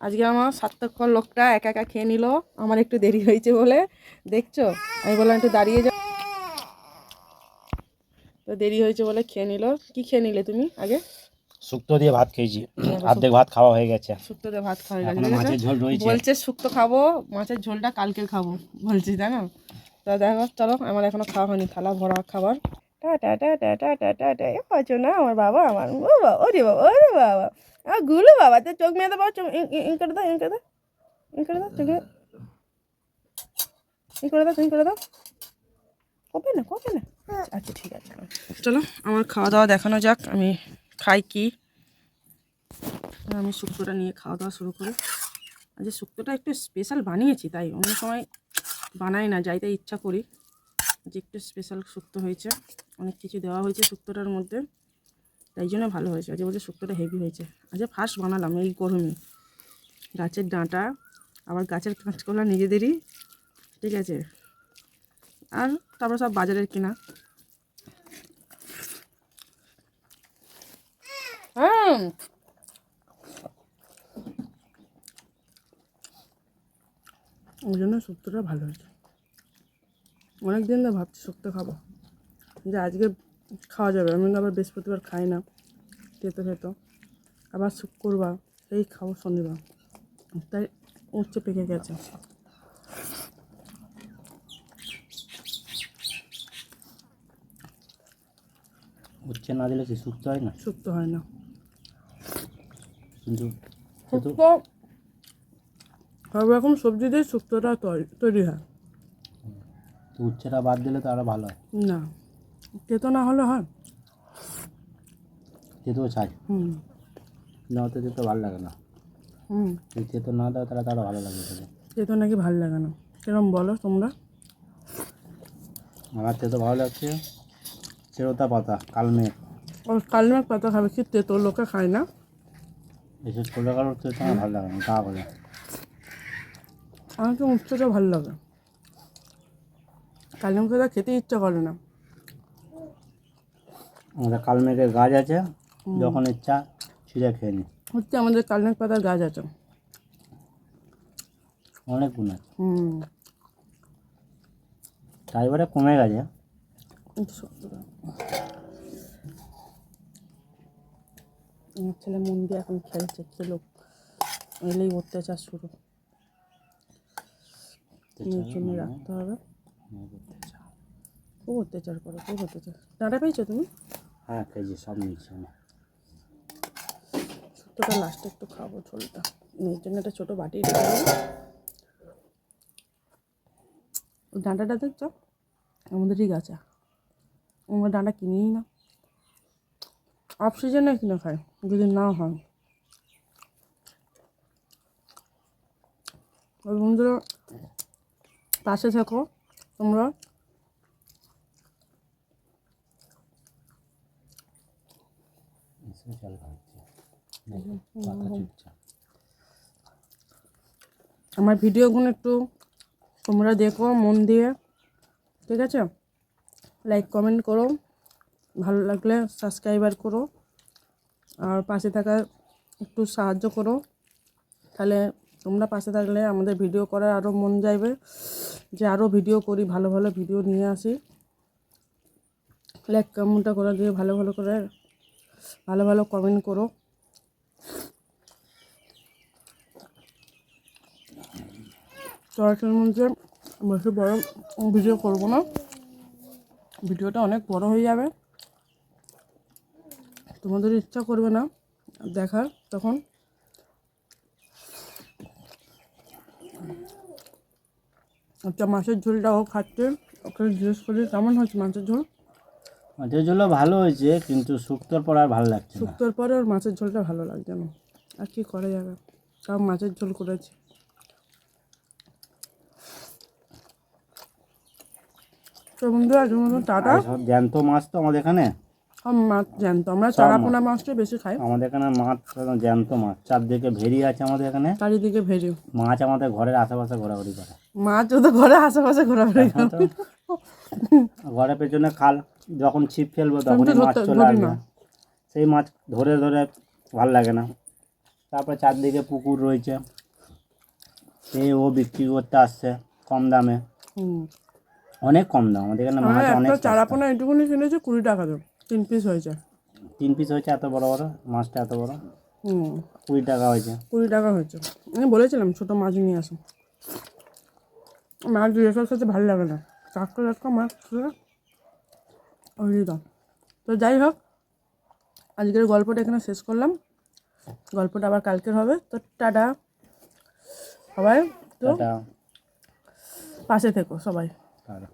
আজকে আমার স্বার্থকর লোকটা একা একা খেয়ে নিল, আমার একটু দেরি হয়েছে বলে। দেখছো, আমি বললাম একটু দাঁড়িয়ে যাও, তো দেরি হয়েছে বলে খেয়ে নিল। কি খেয়ে নিলে তুমি আগে? শুক্তো দিয়ে ভাত খেয়েছি, অর্ধেক ভাত খাওয়া হয়ে গেছে। শুক্তো দিয়ে ভাত খাওয়া এখনো মাছের ঝোল রয়েছে। বলছে শুক্তো খাবো, মাছের ঝোলটা কালকে খাবো বলছি, তাই না? তো দেখো, চলো, আমার এখনো খাওয়া হয়নি, থালা ভরা খাবার। টাটা টাটা টাটা টাটা, এ পাচ্ছো না আমার বাবা, আমার ও বাবা, ওরে বাবা, ওরে বাবা, আমার গুলো বাবা, তো চোখ মেয়ে দেবো, চোখ ইন করে দাও, ইন করে দাও, ইন করে দাও, চোখ ইন করে দাও, ইন করে দাও, কবে না, কবে না। আচ্ছা ঠিক আছে, চলো আমার খাওয়া দাওয়া দেখানো যাক, আমি খাই কি। আমি শুক্তোটা নিয়ে খাওয়া দাওয়া শুরু করি। আজ শুক্তোটা একটু স্পেশাল বানিয়েছি, তাই অন্য সময় বানাই না, যাইতে ইচ্ছা করি। যে একটু স্পেশাল শুক্তো হয়েছে, অনেক কিছু দেওয়া হয়েছে শুক্তোটার মধ্যে, তাই জন্য ভালো হয়েছে। আজ বলছে শুক্তোটা হেভি হয়েছে। আজ ফার্স্ট বানালাম এই গরমে, গাছের ডাঁটা, আবার গাছের কাঁচকলা নিজেদেরই, ঠিক আছে, আর তারপর সব বাজারের কিনা। হ্যাঁ, ওই জন্য শুক্তোটা ভালো হয়েছে। অনেক দিন ধরে ভাবছি শুক্তো খাবো, যে আজকে খাওয়া যাবে। আমি আবার বৃহস্পতিবার খাই না, তেতো খেতো, আবার শুক্রবার এই খাবো, শনিবার, তাই উচ্ছে পেকে গেছে। উচ্ছে না দিলে কি শুক্তো হয় না? শুক্তো হয় না, কিন্তু শুক্তো সব রকম সবজি দিয়ে শুক্তোটা তৈরি হয়। তো উচ্ছেটা বাদ দিলে তো আরও ভালো হয়। না, তেতো না হলে হয়। তেতো চাই না, অত তেতো ভালো লাগে না। যদি তেতো না দাও তাহলে তারও ভালো লাগবে খেতে। তেতো নাকি ভালো লাগে না, কিরম বলো তোমরা? আমার তেতো ভালো লাগছে চেরোতা পাতা, কালমেঘ। ওর কালমেঘ পাতা খাবে, কি তেতো লোকে খায় না। বিশেষ করে কারোর তেতো আমার ভালো লাগে না, তা বলে। আমার তো উচ্ছেটা ভালো লাগে, কালমেঘ পাতা খেতে ইচ্ছা করে না। আমাদের কালমেঘের গাছ আছে, যখন ইচ্ছা ছিঁড়ে খেয়ে নি। হচ্ছে আমাদের কালমেঘ পাতার গাছ আছে, অনেক গুণ আছে, তাই এবারে কমে গেছে। আমার ছেলে মন দিয়ে এখন খেলছে, খেলো, এলেই অত্যাচার শুরু, মেয়ের জন্য রাখতে হবে। খুব অত্যাচার করো, খুব অত্যাচার। ডাঁটা পেয়েছো তুমি? হ্যাঁ খেয়েছি, সব নিচ্ছি আমি। শুক্তোটা লাস্টে একটু খাবো, ঝোলটা মেয়ের জন্য একটা ছোটো বাটি রেখে দেবো। ডাঁটাটা দেখছো আমাদেরই গাছে, আমরা ডাঁটা কিনেই না, অফ সিজনে কিনে খাই, যদি না হয়। ওই বন্ধুরা পাশে থাকো তোমরা, আমার ভিডিওগুলো একটু তোমরা দেখো মন দিয়ে, ঠিক আছে? লাইক কমেন্ট করো, ভালো লাগলে সাবস্ক্রাইবার করো, আর পাশে থাকা একটু সাহায্য করো। তাহলে তোমরা পাশে থাকলে আমাদের ভিডিও করার আরও মন যাইবে, যে আরও ভিডিও করি, ভালো ভালো ভিডিও নিয়ে আসি। লাইক কমেন্টটা করে দিয়ে ভালো ভালো করে ভালো ভালো কমেন্ট করো। তরকারির মধ্যে বেশি বড় ভিডিও করবো না, ভিডিওটা অনেক বড় হয়ে যাবে, তোমাদের ইচ্ছা করবে না দেখার তখন। আচ্ছা, মাছের ঝোলটাও খাচ্ছে, ওকে জিজ্ঞেস করি কেমন হয়েছে মাছের ঝোল। মাছের ঝোলও ভালো হয়েছে, কিন্তু শুক্তোর পর আর ভালো লাগছে না। শুক্তোর পরে ওর মাছের ঝোলটা ভালো লাগছে না, আর কি করা যাবে, সব মাছের ঝোল করেছি। তো বন্ধুরা আজকের মতো টাটা। সব জ্যান্ত মাছ তো আমাদের এখানে, সব মাছ জ্যান্ত, আমরা চারাপোনা মাছটা বেশি খাই। আমাদের এখানে মাছ একদম জ্যান্ত মাছ, চারদিকে ভেরি আছে আমাদের এখানে, চারিদিকে ভেজে মাছ আমাদের ঘরের আশেপাশে ঘোরাঘুরি করে। মাছ ওদের ঘরে আশেপাশে ঘোরাঘুরি করে। ঘরের পেছনে খাল, যখন ছিপ ফেলবো তখনই মাছ চলে আসবে, সেই মাছ ধরে ধরে ভাল লাগে না, তারপরে চারদিকে পুকুর রয়েছে, ও বিক্রি করতে আসছে কম দামে, হুম, অনেক কম দাম। আমাদের এখানে আমরা মাছ অনেক একটা সস্তা। চারাপোনা এটুকুনি কিনেছি 20 টাকা দাম, 3 পিস হয়েছে। 3 পিস হয়েছে, এত বড় বড় মাছটা, এত বড়, হুম, 20 টাকা হয়েছে। 20 টাকা হয়েছে। আমি বলেছিলাম ছোটো মাছ নিয়ে আসো, মাছ দিয়ে এসব সাথে ভালো লাগে না, টাটকা টাটকা মাছ খেলে ওই দাম। তো যাই হোক, আজকের গল্পটা এখানে শেষ করলাম, গল্পটা আবার কালকের হবে। তো টাটা সবাই, তো টাটা। পাশে থেকো সবাই। টাটা।